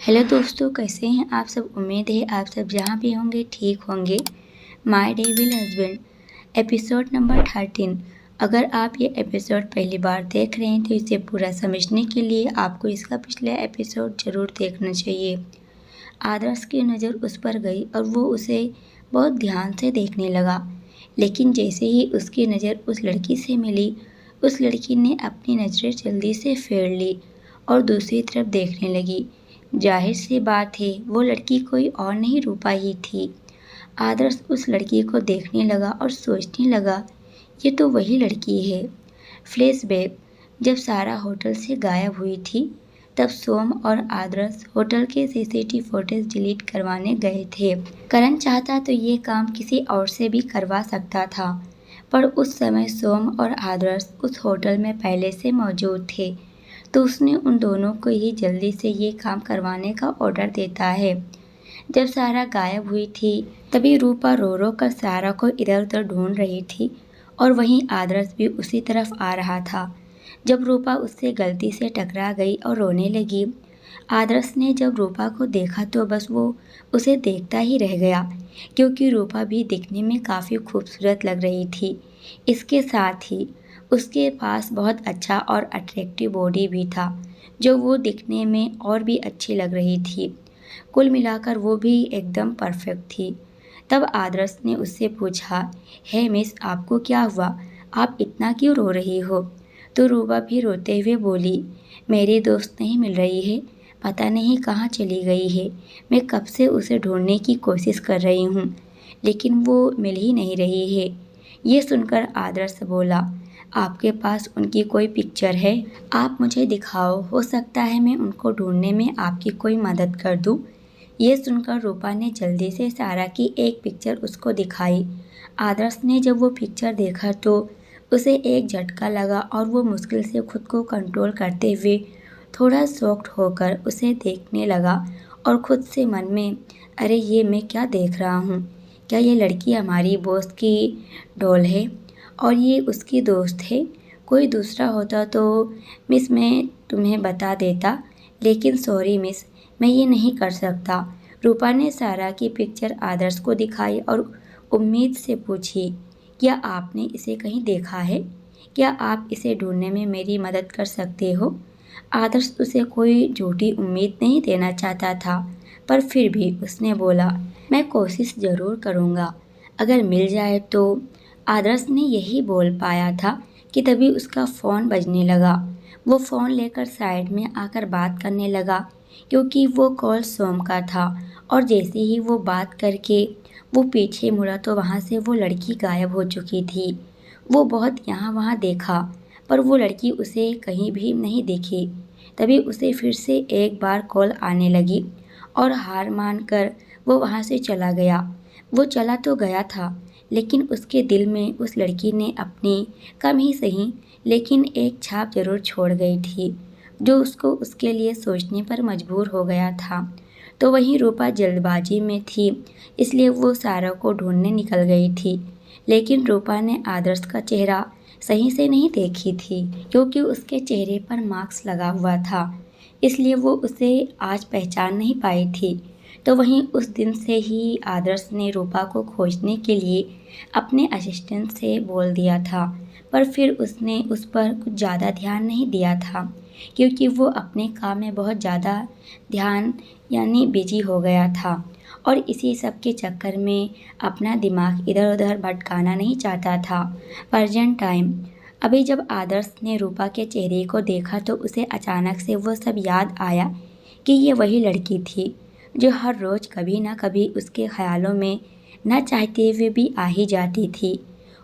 Hello दोस्तों, कैसे हैं आप सब। उम्मीद है आप सब जहाँ भी होंगे ठीक होंगे। My devil husband episode number 13। अगर आप ये एपिसोड पहली बार देख रहे हैं तो इसे पूरा समझने के लिए आपको इसका पिछला एपिसोड ज़रूर देखना चाहिए। आदर्श की नज़र उस पर गई और वो उसे बहुत ध्यान से देखने लगा। लेकिन जैसे ही उसकी नज़र उस लड़की से मिली, उस लड़की ने अपनी नज़रें जल्दी से फेर ली और दूसरी तरफ देखने लगी। जाहिर सी बात है, वो लड़की कोई और नहीं, रूपा ही थी। आदर्श उस लड़की को देखने लगा और सोचने लगा, ये तो वही लड़की है। फ्लैशबैक, जब सारा होटल से गायब हुई थी तब सोम और आदर्श होटल के सीसीटीवी फुटेज डिलीट करवाने गए थे। करण चाहता तो ये काम किसी और से भी करवा सकता था, पर उस समय सोम और आदर्श उस होटल में पहले से मौजूद थे, तो उसने उन दोनों को ही जल्दी से ये काम करवाने का ऑर्डर देता है। जब सारा गायब हुई थी तभी रूपा रो रो कर सारा को इधर उधर ढूंढ रही थी और वहीं आदर्श भी उसी तरफ आ रहा था। जब रूपा उससे गलती से टकरा गई और रोने लगी, आदर्श ने जब रूपा को देखा तो बस वो उसे देखता ही रह गया, क्योंकि रूपा भी दिखने में काफ़ी खूबसूरत लग रही थी। इसके साथ ही उसके पास बहुत अच्छा और अट्रैक्टिव बॉडी भी था, जो वो दिखने में और भी अच्छी लग रही थी। कुल मिलाकर वो भी एकदम परफेक्ट थी। तब आदर्श ने उससे पूछा, हे मिस, आपको क्या हुआ, आप इतना क्यों रो रही हो। तो रूपा भी रोते हुए बोली, मेरी दोस्त नहीं मिल रही है, पता नहीं कहाँ चली गई है। मैं कब से उसे ढूंढने की कोशिश कर रही हूँ, लेकिन वो मिल ही नहीं रही है। ये सुनकर आदर्श बोला, आपके पास उनकी कोई पिक्चर है, आप मुझे दिखाओ, हो सकता है मैं उनको ढूंढने में आपकी कोई मदद कर दूँ। ये सुनकर रूपा ने जल्दी से सारा की एक पिक्चर उसको दिखाई। आदर्श ने जब वो पिक्चर देखा तो उसे एक झटका लगा और वो मुश्किल से खुद को कंट्रोल करते हुए थोड़ा शॉक्ड होकर उसे देखने लगा और खुद से मन में, अरे ये मैं क्या देख रहा हूँ, क्या ये लड़की हमारी बॉस की डॉल है और ये उसकी दोस्त है। कोई दूसरा होता तो मिस मैं तुम्हें बता देता, लेकिन सॉरी मिस, मैं ये नहीं कर सकता। रूपा ने सारा की पिक्चर आदर्श को दिखाई और उम्मीद से पूछी, क्या आपने इसे कहीं देखा है, क्या आप इसे ढूंढने में मेरी मदद कर सकते हो। आदर्श उसे कोई झूठी उम्मीद नहीं देना चाहता था, पर फिर भी उसने बोला, मैं कोशिश ज़रूर करूँगा, अगर मिल जाए तो। आदर्श ने यही बोल पाया था कि तभी उसका फ़ोन बजने लगा। वो फ़ोन लेकर साइड में आकर बात करने लगा, क्योंकि वो कॉल सोम का था। और जैसे ही वो बात करके वो पीछे मुड़ा तो वहाँ से वो लड़की गायब हो चुकी थी। वो बहुत यहाँ वहाँ देखा, पर वो लड़की उसे कहीं भी नहीं दिखी। तभी उसे फिर से एक बार कॉल आने लगी और हार मानकर वो वहाँ से चला गया। वो चला तो गया था, लेकिन उसके दिल में उस लड़की ने अपनी कम ही सही लेकिन एक छाप जरूर छोड़ गई थी, जो उसको उसके लिए सोचने पर मजबूर हो गया था। तो वहीं रूपा जल्दबाजी में थी, इसलिए वो सारा को ढूंढने निकल गई थी। लेकिन रूपा ने आदर्श का चेहरा सही से नहीं देखी थी, क्योंकि उसके चेहरे पर मास्क लगा हुआ था, इसलिए वो उसे आज पहचान नहीं पाई थी। तो वहीं उस दिन से ही आदर्श ने रूपा को खोजने के लिए अपने असिस्टेंट से बोल दिया था, पर फिर उसने उस पर कुछ ज़्यादा ध्यान नहीं दिया था, क्योंकि वो अपने काम में बहुत ज़्यादा ध्यान बिजी हो गया था और इसी सब के चक्कर में अपना दिमाग इधर उधर भटकाना नहीं चाहता था। प्रेजेंट टाइम, अभी जब आदर्श ने रूपा के चेहरे को देखा तो उसे अचानक से वो सब याद आया कि ये वही लड़की थी जो हर रोज़ कभी ना कभी उसके ख्यालों में न चाहते हुए भी आ ही जाती थी।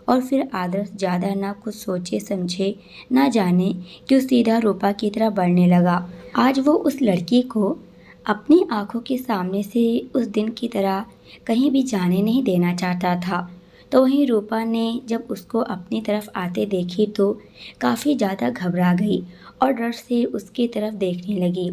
और फिर आदर्श ज़्यादा ना कुछ सोचे समझे ना जाने क्यों सीधा रूपा की तरह बढ़ने लगा। आज वो उस लड़की को अपनी आंखों के सामने से उस दिन की तरह कहीं भी जाने नहीं देना चाहता था। तो वहीं रूपा ने जब उसको अपनी तरफ आते देखी तो काफ़ी ज़्यादा घबरा गई और डर से उसकी तरफ देखने लगी।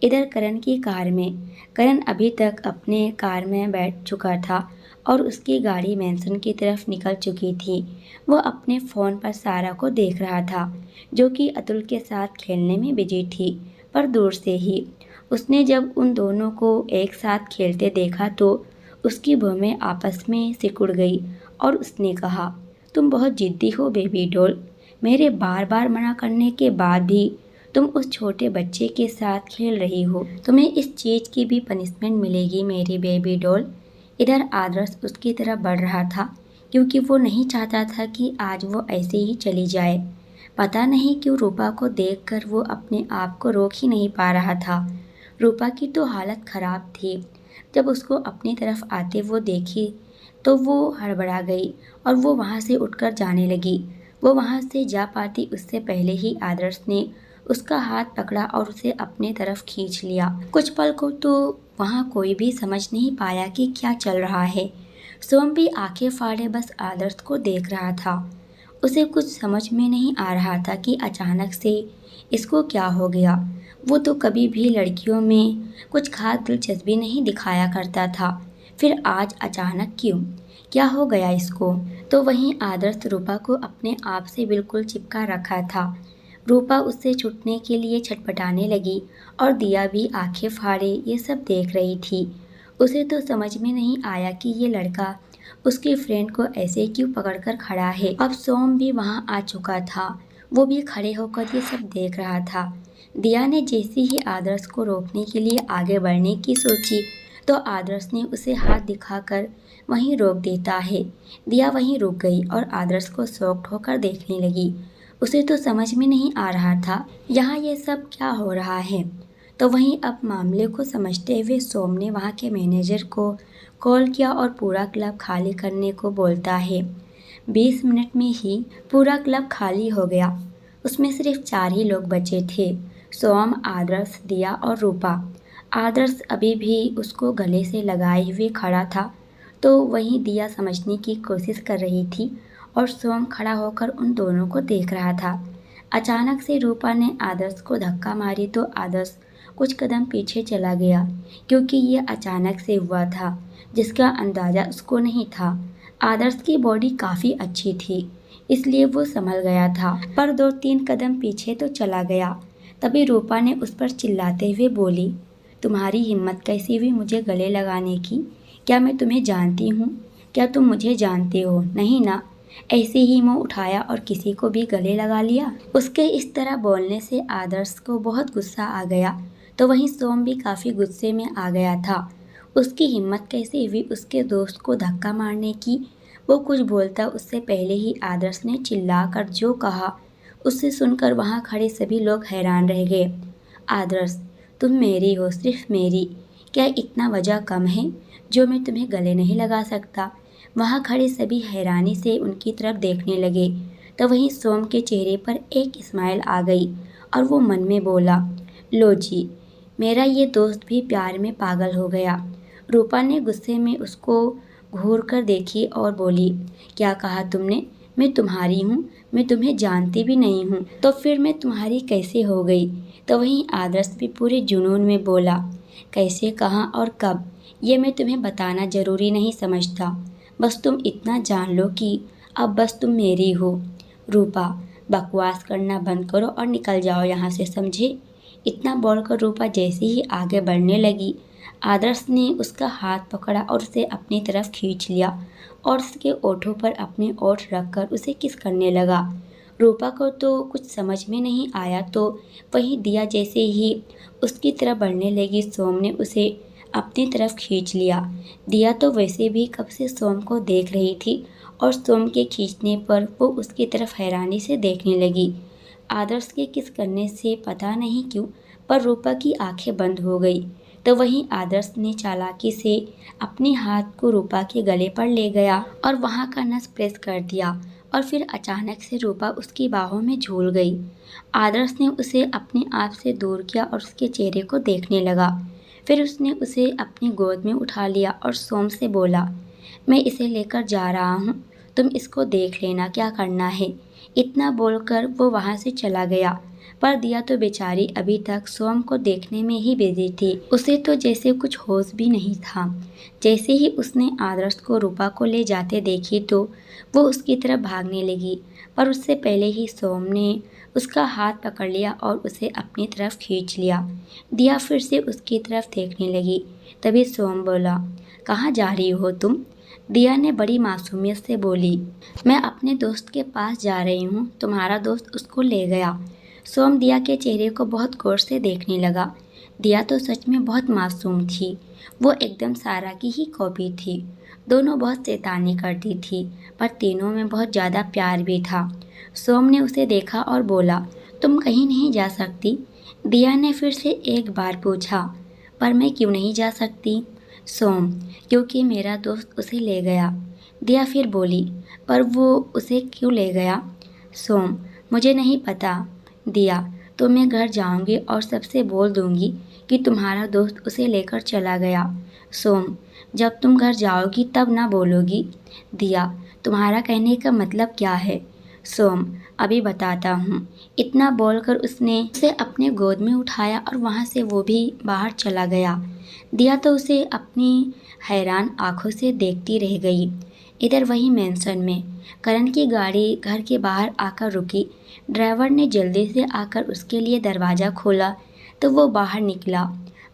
इधर करण की कार में, करण अभी तक अपने कार में बैठ चुका था और उसकी गाड़ी मैंसन की तरफ निकल चुकी थी। वो अपने फ़ोन पर सारा को देख रहा था, जो कि अतुल के साथ खेलने में बिजी थी, पर दूर से ही। उसने जब उन दोनों को एक साथ खेलते देखा तो उसकी भौहें आपस में सिकुड़ गई और उसने कहा, तुम बहुत जिद्दी हो बेबी डॉल। मेरे बार बार मना करने के बाद भी तुम उस छोटे बच्चे के साथ खेल रही हो। तुम्हें इस चीज़ की भी पनिशमेंट मिलेगी मेरी बेबी डॉल। इधर आदर्श उसकी तरफ बढ़ रहा था क्योंकि वो नहीं चाहता था कि आज वो ऐसे ही चली जाए। पता नहीं क्यों रूपा को देखकर वो अपने आप को रोक ही नहीं पा रहा था। रूपा की तो हालत ख़राब थी। जब उसको अपनी तरफ आते वो देखी तो वो हड़बड़ा गई और वो वहाँ से उठकर जाने लगी। वो वहाँ से जा पाती उससे पहले ही आदर्श ने उसका हाथ पकड़ा और उसे अपने तरफ खींच लिया। कुछ पल को तो वहाँ कोई भी समझ नहीं पाया कि क्या चल रहा है। सोम भी आंखें फाड़े बस आदर्श को देख रहा था। उसे कुछ समझ में नहीं आ रहा था कि अचानक से इसको क्या हो गया। वो तो कभी भी लड़कियों में कुछ खास दिलचस्पी नहीं दिखाया करता था, फिर आज अचानक क्यों? क्या हो गया इसको? तो वहीं आदर्श रूपा को अपने आप से बिल्कुल चिपका रखा था। रूपा उससे छूटने के लिए छटपटाने लगी और दिया भी आंखें फाड़े ये सब देख रही थी। उसे तो समझ में नहीं आया कि ये लड़का उसके फ्रेंड को ऐसे क्यों पकड़कर खड़ा है। अब सोम भी वहाँ आ चुका था। वो भी खड़े होकर ये सब देख रहा था। दिया ने जैसे ही आदर्श को रोकने के लिए आगे बढ़ने की सोची तो आदर्श ने उसे हाथ दिखाकर वहीं रोक देता है। दिया वहीं रुक गई और आदर्श को शॉक्ड होकर देखने लगी। उसे तो समझ में नहीं आ रहा था यहाँ ये सब क्या हो रहा है। तो वहीं अब मामले को समझते हुए सोम ने वहाँ के मैनेजर को कॉल किया और पूरा क्लब खाली करने को बोलता है। 20 मिनट में ही पूरा क्लब खाली हो गया। उसमें सिर्फ 4 ही लोग बचे थे, सोम, आदर्श, दिया और रूपा। आदर्श अभी भी उसको गले से लगाए हुए खड़ा था तो वहीं दिया समझने की कोशिश कर रही थी और सोम खड़ा होकर उन दोनों को देख रहा था। अचानक से रूपा ने आदर्श को धक्का मारी तो आदर्श कुछ कदम पीछे चला गया क्योंकि ये अचानक से हुआ था जिसका अंदाज़ा उसको नहीं था। आदर्श की बॉडी काफ़ी अच्छी थी इसलिए वो संभल गया था, पर 2-3 कदम पीछे तो चला गया। तभी रूपा ने उस पर चिल्लाते हुए बोली, तुम्हारी हिम्मत कैसी हुई मुझे गले लगाने की? क्या मैं तुम्हें जानती हूँ? क्या तुम मुझे जानते हो? नहीं ना। ऐसे ही मुंह उठाया और किसी को भी गले लगा लिया। उसके इस तरह बोलने से आदर्श को बहुत गुस्सा आ गया तो वहीं सोम भी काफ़ी गुस्से में आ गया था। उसकी हिम्मत कैसे हुई उसके दोस्त को धक्का मारने की? वो कुछ बोलता उससे पहले ही आदर्श ने चिल्लाकर जो कहा उससे सुनकर वहाँ खड़े सभी लोग हैरान रह गए। आदर्श, तुम मेरी हो, सिर्फ मेरी। क्या इतना वजह कम है जो मैं तुम्हें गले नहीं लगा सकता? वहाँ खड़े सभी हैरानी से उनकी तरफ देखने लगे तो वहीं सोम के चेहरे पर एक स्माइल आ गई और वो मन में बोला, लो जी, मेरा ये दोस्त भी प्यार में पागल हो गया। रूपा ने गुस्से में उसको घूर कर देखी और बोली, क्या कहा तुमने? मैं तुम्हारी हूँ? मैं तुम्हें जानती भी नहीं हूँ तो फिर मैं तुम्हारी कैसे हो गई? तो वहीं आदर्श भी पूरे जुनून में बोला, कैसे, कहाँ और कब ये मैं तुम्हें बताना ज़रूरी नहीं समझता, बस तुम इतना जान लो कि अब बस तुम मेरी हो। रूपा, बकवास करना बंद करो और निकल जाओ यहाँ से, समझे? इतना बोलकर रूपा जैसे ही आगे बढ़ने लगी आदर्श ने उसका हाथ पकड़ा और उसे अपनी तरफ खींच लिया और उसके ओठों पर अपने ओठ रखकर उसे किस करने लगा। रूपा को तो कुछ समझ में नहीं आया तो वहीं दिया जैसे ही उसकी तरफ बढ़ने लगी सोम ने उसे अपनी तरफ खींच लिया। दिया तो वैसे भी कब से सोम को देख रही थी और सोम के खींचने पर वो उसकी तरफ हैरानी से देखने लगी। आदर्श के किस करने से पता नहीं क्यों पर रूपा की आंखें बंद हो गई तो वहीं आदर्श ने चालाकी से अपने हाथ को रूपा के गले पर ले गया और वहां का नस प्रेस कर दिया और फिर अचानक से रूपा उसकी बाहों में झूल गई। आदर्श ने उसे अपने आप से दूर किया और उसके चेहरे को देखने लगा। फिर उसने उसे अपनी गोद में उठा लिया और सोम से बोला, मैं इसे लेकर जा रहा हूँ, तुम इसको देख लेना क्या करना है। इतना बोलकर वो वहाँ से चला गया। पर दिया तो बेचारी अभी तक सोम को देखने में ही बिजी थी। उसे तो जैसे कुछ होश भी नहीं था। जैसे ही उसने आदर्श को रूपा को ले जाते देखी तो वो उसकी तरफ भागने लगी, पर उससे पहले ही सोम ने उसका हाथ पकड़ लिया और उसे अपनी तरफ खींच लिया। दिया फिर से उसकी तरफ देखने लगी। तभी सोम बोला, कहाँ जा रही हो तुम? दिया ने बड़ी मासूमियत से बोली, मैं अपने दोस्त के पास जा रही हूँ, तुम्हारा दोस्त उसको ले गया। सोम दिया के चेहरे को बहुत गौर से देखने लगा। दिया तो सच में बहुत मासूम थी। वो एकदम सारा की ही कॉपी थी। दोनों बहुत शैतानी करती थी, पर तीनों में बहुत ज़्यादा प्यार भी था। सोम ने उसे देखा और बोला, तुम कहीं नहीं जा सकती? दिया ने फिर से एक बार पूछा, पर मैं क्यों नहीं जा सकती? सोम, क्योंकि मेरा दोस्त उसे ले गया। दिया फिर बोली, पर वो उसे क्यों ले गया? सोम, मुझे नहीं पता। दिया, तो मैं घर जाऊंगी और सबसे बोल दूंगी कि तुम्हारा दोस्त उसे लेकर चला गया। सोम, जब तुम घर जाओगी तब ना बोलोगी। दिया, तुम्हारा कहने का मतलब क्या है? सोम, अभी बताता हूँ। इतना बोलकर उसने उसे अपने गोद में उठाया और वहाँ से वो भी बाहर चला गया। दिया तो उसे अपनी हैरान आंखों से देखती रह गई। इधर वही मेंशन में करण की गाड़ी घर के बाहर आकर रुकी। ड्राइवर ने जल्दी से आकर उसके लिए दरवाज़ा खोला तो वो बाहर निकला।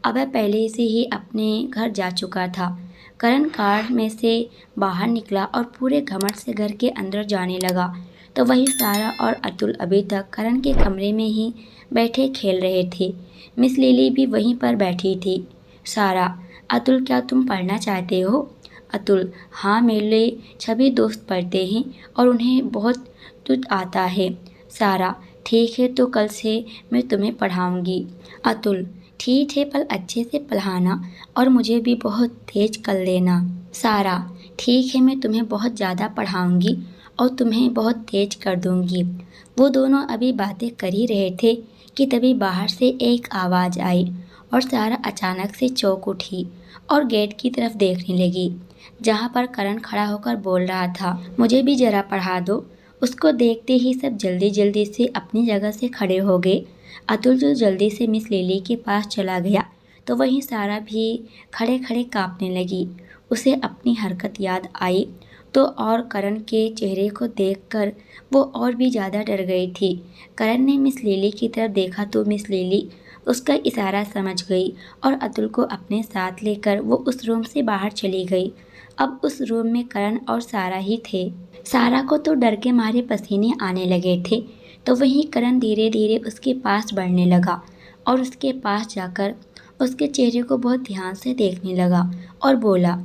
अभय पहले से ही अपने घर जा चुका था। करण कार में से बाहर निकला और पूरे घमंड से घर के अंदर जाने लगा तो वही सारा और अतुल अभी तक करण के कमरे में ही बैठे खेल रहे थे। मिस लिली भी वहीं पर बैठी थी। सारा, अतुल, क्या तुम पढ़ना चाहते हो? अतुल, हाँ, मेरे सभी दोस्त पढ़ते हैं और उन्हें बहुत तुझ आता है। सारा, ठीक है, तो कल से मैं तुम्हें पढ़ाऊंगी। अतुल, ठीक है, पर अच्छे से पढ़ाना और मुझे भी बहुत तेज कर देना। सारा, ठीक है, मैं तुम्हें बहुत ज़्यादा पढ़ाऊंगी और तुम्हें बहुत तेज कर दूंगी। वो दोनों अभी बातें कर ही रहे थे कि तभी बाहर से एक आवाज़ आई और सारा अचानक से चौंक उठी और गेट की तरफ देखने लगी, जहाँ पर करण खड़ा होकर बोल रहा था, मुझे भी ज़रा पढ़ा दो। उसको देखते ही सब जल्दी जल्दी से अपनी जगह से खड़े हो गए। अतुल जो जल्दी से मिस लिली के पास चला गया तो वहीं सारा भी खड़े खड़े काँपने लगी। उसे अपनी हरकत याद आई तो और करण के चेहरे को देखकर वो और भी ज़्यादा डर गई थी। करण ने मिस लिली की तरफ देखा तो मिस लिली उसका इशारा समझ गई और अतुल को अपने साथ लेकर वो उस रूम से बाहर चली गई। अब उस रूम में करण और सारा ही थे। सारा को तो डर के मारे पसीने आने लगे थे तो वहीं करण धीरे धीरे उसके पास बढ़ने लगा और उसके पास जाकर उसके चेहरे को बहुत ध्यान से देखने लगा और बोला,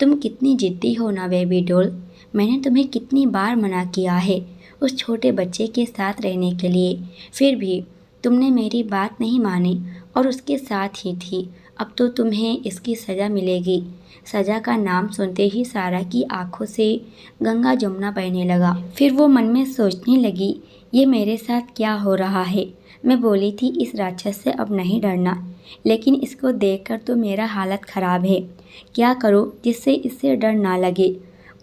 तुम कितनी जिद्दी हो ना बेबी डॉल। मैंने तुम्हें कितनी बार मना किया है उस छोटे बच्चे के साथ रहने के लिए, फिर भी तुमने मेरी बात नहीं मानी और उसके साथ ही थी। अब तो तुम्हें इसकी सज़ा मिलेगी। सज़ा का नाम सुनते ही सारा की आंखों से गंगा जमुना बहने लगा। फिर वो मन में सोचने लगी, ये मेरे साथ क्या हो रहा है? मैं बोली थी इस राक्षस से अब नहीं डरना, लेकिन इसको देखकर तो मेरा हालत ख़राब है। क्या करूं जिससे इससे डर ना लगे?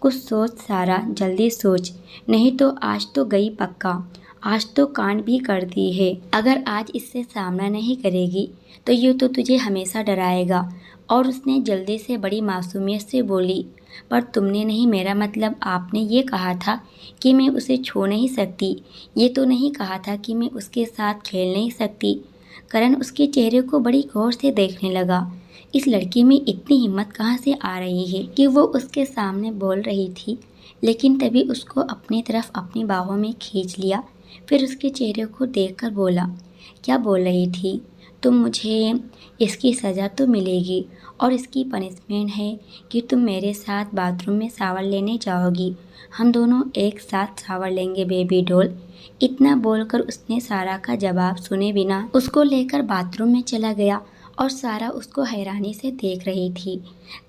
कुछ सोच सारा, जल्दी सोच, नहीं तो आज तो गई पक्का। आज तो कांड भी करती है। अगर आज इससे सामना नहीं करेगी तो ये तो तुझे हमेशा डराएगा। और उसने जल्दी से बड़ी मासूमियत से बोली, पर तुमने नहीं, मेरा मतलब आपने ये कहा था कि मैं उसे छू नहीं सकती, ये तो नहीं कहा था कि मैं उसके साथ खेल नहीं सकती। करण उसके चेहरे को बड़ी गौर से देखने लगा। इस लड़की में इतनी हिम्मत कहाँ से आ रही है कि वो उसके सामने बोल रही थी, लेकिन तभी उसको अपनी तरफ अपनी बाहों में खींच लिया। फिर उसके चेहरे को देखकर बोला, क्या बोल रही थी तुम? मुझे इसकी सज़ा तो मिलेगी और इसकी पनिशमेंट है कि तुम मेरे साथ बाथरूम में शावर लेने जाओगी। हम दोनों एक साथ शावर लेंगे बेबी डॉल। इतना बोलकर उसने सारा का जवाब सुने बिना उसको लेकर बाथरूम में चला गया और सारा उसको हैरानी से देख रही थी।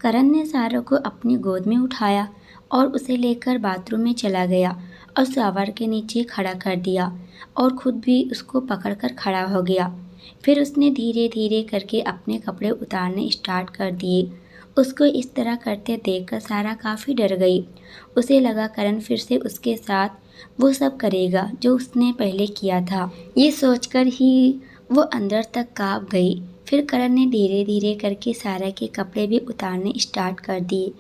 करण ने सारा को अपनी गोद में उठाया और उसे लेकर बाथरूम में चला गया और शावर के नीचे खड़ा कर दिया और खुद भी उसको पकड़कर खड़ा हो गया। फिर उसने धीरे धीरे करके अपने कपड़े उतारने स्टार्ट कर दिए। उसको इस तरह करते देखकर सारा काफ़ी डर गई। उसे लगा करण फिर से उसके साथ वो सब करेगा जो उसने पहले किया था। ये सोचकर ही वो अंदर तक काँप गई। फिर करण ने धीरे धीरे करके सारा के कपड़े भी उतारने स्टार्ट कर दिए।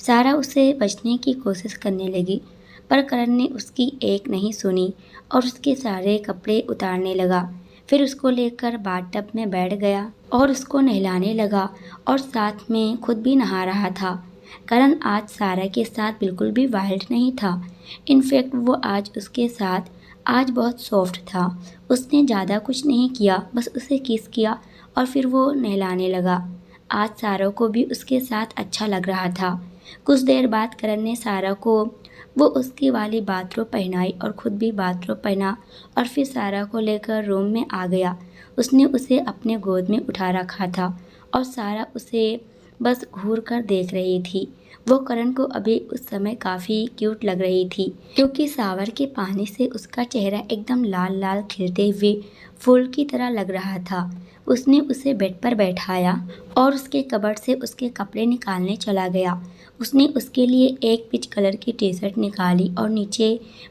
सारा उससे बचने की कोशिश करने लगी, पर करण ने उसकी एक नहीं सुनी और उसके सारे कपड़े उतारने लगा। फिर उसको लेकर बाथटब में बैठ गया और उसको नहलाने लगा और साथ में खुद भी नहा रहा था। करण आज सारा के साथ बिल्कुल भी वाइल्ड नहीं था। इनफैक्ट वो आज उसके साथ आज बहुत सॉफ्ट था। उसने ज़्यादा कुछ नहीं किया, बस उसे किस किया और फिर वो नहलाने लगा। आज सारा को भी उसके साथ अच्छा लग रहा था। कुछ देर बाद करण ने सारा को वो उसकी वाली बाथरोब पहनाई और खुद भी बाथरोब पहना और फिर सारा को लेकर रूम में आ गया। उसने उसे अपने गोद में उठा रखा था और सारा उसे बस घूर कर देख रही थी। वो करण को अभी उस समय काफ़ी क्यूट लग रही थी, क्योंकि शावर के पानी से उसका चेहरा एकदम लाल लाल खिलते हुए फूल की तरह लग रहा था। उसने उसे बेड पर बैठाया और उसके कबर्ड से उसके कपड़े निकालने चला गया। उसने उसके लिए एक पिच कलर की टी शर्ट निकाली और नीचे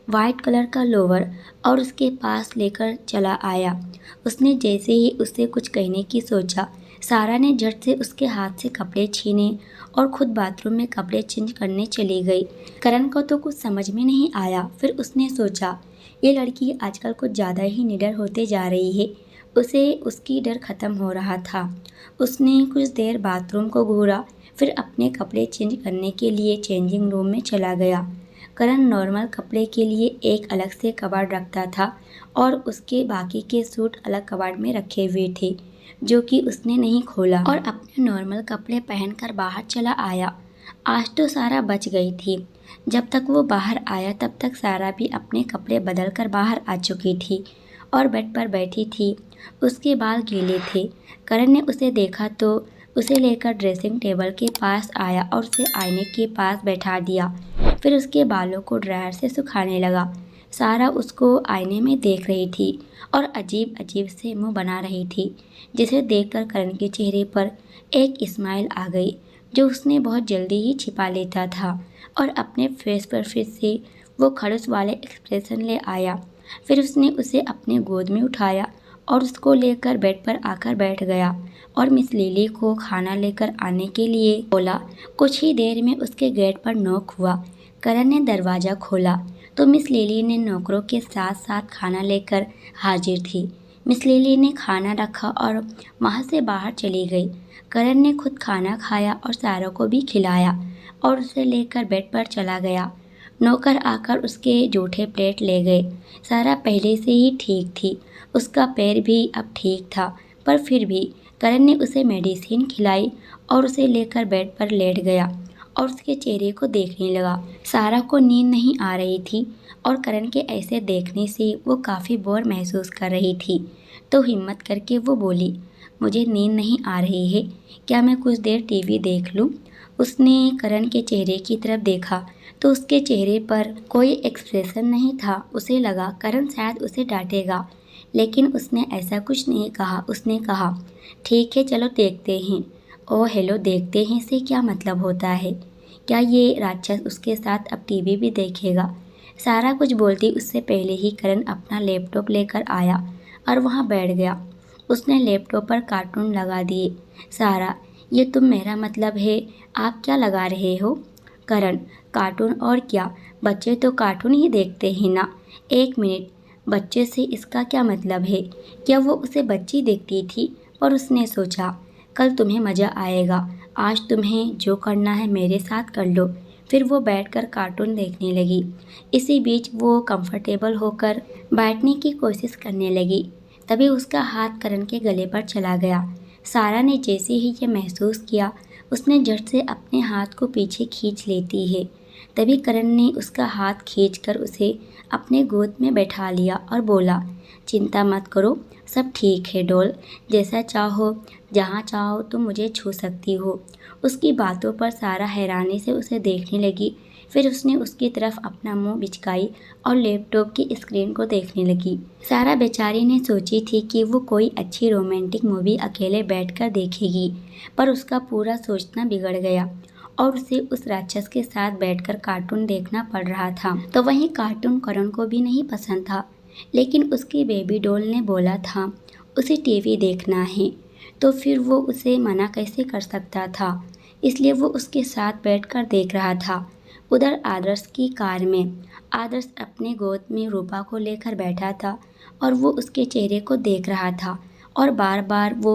वाइट कलर का लोवर और उसके पास लेकर चला आया। उसने जैसे ही उससे कुछ कहने की सोचा, सारा ने झट से उसके हाथ से कपड़े छीने और खुद बाथरूम में कपड़े चेंज करने चली गई। करण को तो कुछ समझ में नहीं आया। फिर उसने सोचा, ये लड़की आजकल कुछ ज़्यादा ही निडर होते जा रही है। उसे उसकी डर खत्म हो रहा था। उसने कुछ देर बाथरूम को घूरा, फिर अपने कपड़े चेंज करने के लिए चेंजिंग रूम में चला गया। करण नॉर्मल कपड़े के लिए एक अलग से कबाड़ रखता था और उसके बाकी के सूट अलग कबाड़ में रखे हुए थे, जो कि उसने नहीं खोला और अपने नॉर्मल कपड़े पहनकर बाहर चला आया। आज तो सारा बच गई थी। जब तक वो बाहर आया तब तक सारा भी अपने कपड़े बदल कर बाहर आ चुकी थी और बेड पर बैठी थी। उसके बाल गीले थे। करण ने उसे देखा तो उसे लेकर ड्रेसिंग टेबल के पास आया और उसे आईने के पास बैठा दिया। फिर उसके बालों को ड्रायर से सुखाने लगा। सारा उसको आईने में देख रही थी और अजीब अजीब से मुंह बना रही थी, जिसे देखकर करण के चेहरे पर एक स्माइल आ गई, जो उसने बहुत जल्दी ही छिपा लेता था और अपने फेस पर फिर से वो खड़ूस वाले एक्सप्रेशन ले आया। फिर उसने उसे अपने गोद में उठाया और उसको लेकर बेड पर आकर बैठ गया और मिस लिली को खाना लेकर आने के लिए बोला। कुछ ही देर में उसके गेट पर नॉक हुआ। करण ने दरवाज़ा खोला तो मिस लिली ने नौकरों के साथ साथ खाना लेकर हाजिर थी। मिस लिली ने खाना रखा और वहाँ से बाहर चली गई। करण ने खुद खाना खाया और सारा को भी खिलाया और उसे लेकर बेड पर चला गया। नौकर आकर उसके जूठे प्लेट ले गए। सारा पहले से ही ठीक थी, उसका पैर भी अब ठीक था, पर फिर भी करण ने उसे मेडिसिन खिलाई और उसे लेकर बेड पर लेट गया और उसके चेहरे को देखने लगा। सारा को नींद नहीं आ रही थी और करण के ऐसे देखने से वो काफ़ी बोर महसूस कर रही थी। तो हिम्मत करके वो बोली, मुझे नींद नहीं आ रही है, क्या मैं कुछ देर टीवी देख लूँ? उसने करण के चेहरे की तरफ देखा तो उसके चेहरे पर कोई एक्सप्रेशन नहीं था। उसे लगा करण शायद उसे डांटेगा, लेकिन उसने ऐसा कुछ नहीं कहा। उसने कहा, ठीक है चलो देखते हैं। ओह हेलो, देखते हैं से क्या मतलब होता है? क्या ये राक्षस उसके साथ अब टीवी भी देखेगा? सारा कुछ बोलती उससे पहले ही करण अपना लैपटॉप लेकर आया और वहाँ बैठ गया। उसने लैपटॉप पर कार्टून लगा दिए। सारा, ये तुम मेरा मतलब है आप क्या लगा रहे हो? करण, कार्टून और क्या, बच्चे तो कार्टून ही देखते हैं ना। एक मिनट, बच्चे से इसका क्या मतलब है? क्या वो उसे बच्ची देखती थी? पर उसने सोचा, कल तुम्हें मज़ा आएगा, आज तुम्हें जो करना है मेरे साथ कर लो। फिर वो बैठकर कार्टून देखने लगी। इसी बीच वो कंफर्टेबल होकर बैठने की कोशिश करने लगी। तभी उसका हाथ करण के गले पर चला गया। सारा ने जैसे ही ये महसूस किया, उसने झट से अपने हाथ को पीछे खींच लेती है। तभी करण ने उसका हाथ खींचकर उसे अपने गोद में बैठा लिया और बोला, चिंता मत करो, सब ठीक है डॉल, जैसा चाहो जहाँ चाहो तुम मुझे छू सकती हो। उसकी बातों पर सारा हैरानी से उसे देखने लगी। फिर उसने उसकी तरफ अपना मुंह बिचकाई और लैपटॉप की स्क्रीन को देखने लगी। सारा बेचारी ने सोची थी कि वो कोई अच्छी रोमांटिक मूवी अकेले बैठकर देखेगी, पर उसका पूरा सोचना बिगड़ गया और उसे उस राक्षस के साथ बैठकर कार्टून देखना पड़ रहा था। तो वहीं कार्टून करण को भी नहीं पसंद था, लेकिन उसकी बेबी डॉल ने बोला था उसे टीवी देखना है, तो फिर वो उसे मना कैसे कर सकता था। इसलिए वो उसके साथ बैठकर देख रहा था। उधर आदर्श की कार में आदर्श अपने गोद में रूपा को लेकर बैठा था और वो उसके चेहरे को देख रहा था और बार बार वो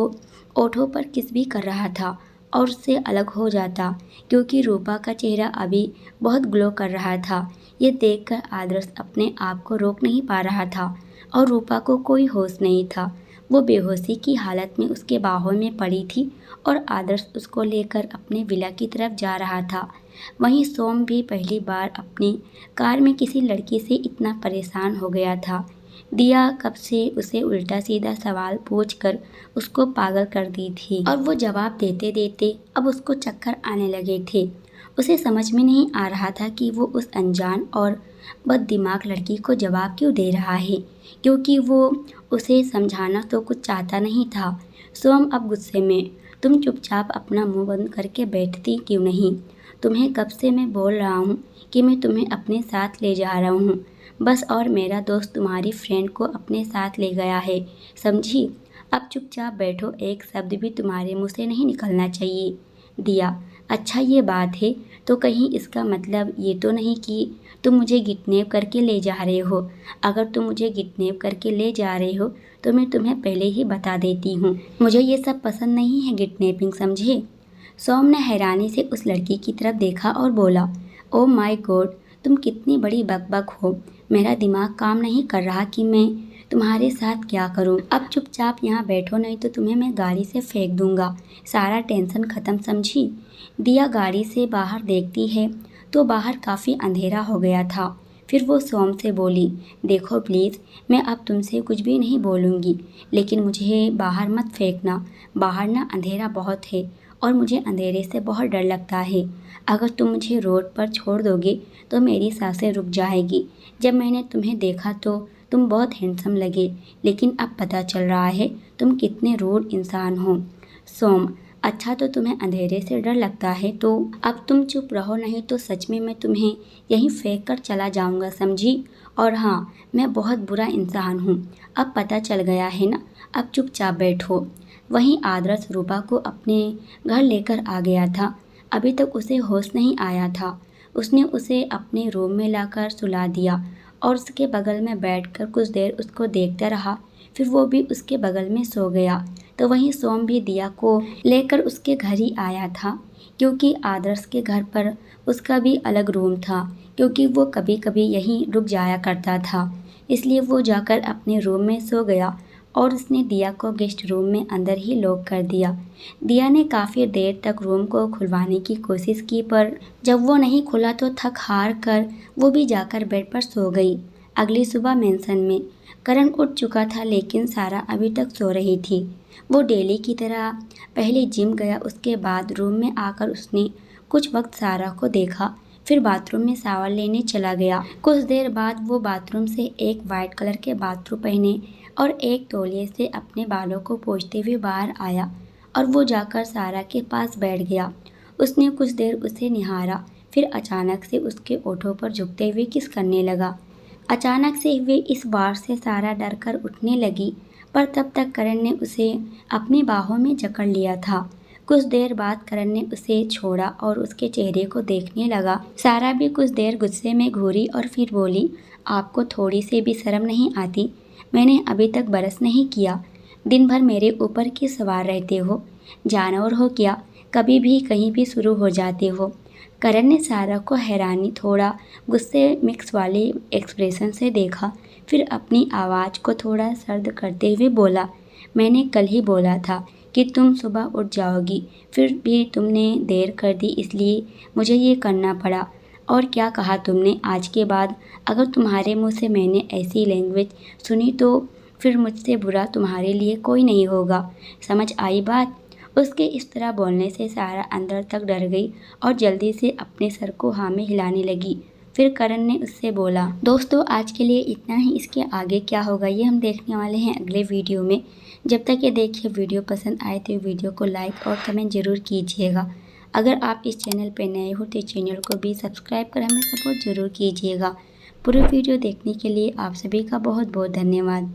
ओठों पर किस भी कर रहा था और उससे अलग हो जाता, क्योंकि रूपा का चेहरा अभी बहुत ग्लो कर रहा था। ये देखकर आदर्श अपने आप को रोक नहीं पा रहा था और रूपा को कोई होश नहीं था। वो बेहोशी की हालत में उसके बाहों में पड़ी थी और आदर्श उसको लेकर अपने विला की तरफ जा रहा था। वहीं सोम भी पहली बार अपनी कार में किसी लड़की से इतना परेशान हो गया था। दिया कब से उसे उल्टा सीधा सवाल पूछकर उसको पागल कर दी थी और वो जवाब देते देते अब उसको चक्कर आने लगे थे। उसे समझ में नहीं आ रहा था कि वो उस अनजान और बददिमाग लड़की को जवाब क्यों दे रहा है, क्योंकि वो उसे समझाना तो कुछ चाहता नहीं था। सोम अब गुस्से में, तुम चुपचाप अपना मुंह बंद करके बैठती क्यों नहीं? तुम्हें कब से मैं बोल रहा हूँ कि मैं तुम्हें अपने साथ ले जा रहा हूँ, बस और मेरा दोस्त तुम्हारी फ्रेंड को अपने साथ ले गया है, समझी? अब चुपचाप बैठो, एक शब्द भी तुम्हारे मुंह से नहीं निकलना चाहिए। दिया, अच्छा ये बात है, तो कहीं इसका मतलब ये तो नहीं कि तुम मुझे किडनैप करके ले जा रहे हो? अगर तुम मुझे किडनैप करके ले जा रहे हो तो मैं तुम्हें पहले ही बता देती हूँ, मुझे ये सब पसंद नहीं है किडनैपिंग, समझे? सोम ने हैरानी से उस लड़की की तरफ देखा और बोला, ओह माय गॉड, तुम कितनी बड़ी बकबक हो। मेरा दिमाग काम नहीं कर रहा कि मैं तुम्हारे साथ क्या करूं। अब चुपचाप यहाँ बैठो, नहीं तो तुम्हें मैं गाड़ी से फेंक दूंगा। सारा टेंशन खत्म, समझी? दिया गाड़ी से बाहर देखती है तो बाहर काफ़ी अंधेरा हो गया था। फिर वो सोम से बोली, देखो प्लीज़, मैं अब तुमसे कुछ भी नहीं बोलूँगी, लेकिन मुझे बाहर मत फेंकना। बाहर ना अंधेरा बहुत है और मुझे अंधेरे से बहुत डर लगता है। अगर तुम मुझे रोड पर छोड़ दोगे तो मेरी सांसें रुक जाएगी। जब मैंने तुम्हें देखा तो तुम बहुत हैंडसम लगे, लेकिन अब पता चल रहा है तुम कितने रूड इंसान हो। सोम, अच्छा तो तुम्हें अंधेरे से डर लगता है तो अब तुम चुप रहो, नहीं तो सच में मैं तुम्हें यहीं फेंक कर चला जाऊंगा, समझी? और हाँ, मैं बहुत बुरा इंसान हूँ, अब पता चल गया है ना? अब चुपचाप बैठो। वहीं आदर्श रूपा को अपने घर लेकर आ गया था। अभी तक उसे होश नहीं आया था। उसने उसे अपने रूम में लाकर सुला दिया और उसके बगल में बैठकर कुछ देर उसको देखता रहा। फिर वो भी उसके बगल में सो गया। तो वहीं सोम भी दिया को लेकर उसके घर ही आया था, क्योंकि आदर्श के घर पर उसका भी अलग रूम था, क्योंकि वो कभी कभी यहीं रुक जाया करता था। इसलिए वो जाकर अपने रूम में सो गया और उसने दिया को गेस्ट रूम में अंदर ही लॉक कर दिया। दिया ने काफ़ी देर तक रूम को खुलवाने की कोशिश की, पर जब वो नहीं खुला तो थक हार कर वो भी जाकर बेड पर सो गई। अगली सुबह मेंशन में करण उठ चुका था, लेकिन सारा अभी तक सो रही थी। वो डेली की तरह पहले जिम गया, उसके बाद रूम में आकर उसने कुछ वक्त सारा को देखा, फिर बाथरूम में शावर लेने चला गया। कुछ देर बाद वो बाथरूम से एक वाइट कलर के बाथरूम पहने और एक तौलिए से अपने बालों को पोंछते हुए बाहर आया और वो जाकर सारा के पास बैठ गया। उसने कुछ देर उसे निहारा, फिर अचानक से उसके ओठों पर झुकते हुए किस करने लगा। अचानक से हुए इस बार से सारा डर कर उठने लगी, पर तब तक करण ने उसे अपनी बाहों में जकड़ लिया था। कुछ देर बाद करण ने उसे छोड़ा और उसके चेहरे को देखने लगा। सारा भी कुछ देर गुस्से में घूरी और फिर बोली, आपको थोड़ी सी भी शर्म नहीं आती? मैंने अभी तक ब्रश नहीं किया, दिन भर मेरे ऊपर क्यों सवार रहते हो? जानवर हो क्या, कभी भी कहीं भी शुरू हो जाते हो? करण ने सारा को हैरानी थोड़ा गुस्से मिक्स वाले एक्सप्रेशन से देखा, फिर अपनी आवाज़ को थोड़ा सर्द करते हुए बोला, मैंने कल ही बोला था कि तुम सुबह उठ जाओगी, फिर भी तुमने देर कर दी, इसलिए मुझे ये करना पड़ा। और क्या कहा तुमने? आज के बाद अगर तुम्हारे मुंह से मैंने ऐसी लैंग्वेज सुनी तो फिर मुझसे बुरा तुम्हारे लिए कोई नहीं होगा, समझ आई बात? उसके इस तरह बोलने से सहारा अंदर तक डर गई और जल्दी से अपने सर को हाँ में हिलाने लगी। फिर करण ने उससे बोला, दोस्तों आज के लिए इतना ही, इसके आगे क्या होगा ये हम देखने वाले हैं अगले वीडियो में। जब तक ये देखिए वीडियो पसंद आए तो वीडियो को लाइक और कमेंट जरूर कीजिएगा। अगर आप इस चैनल पर नए हो तो चैनल को भी सब्सक्राइब कर हमें सपोर्ट जरूर कीजिएगा। पूरे वीडियो देखने के लिए आप सभी का बहुत बहुत धन्यवाद।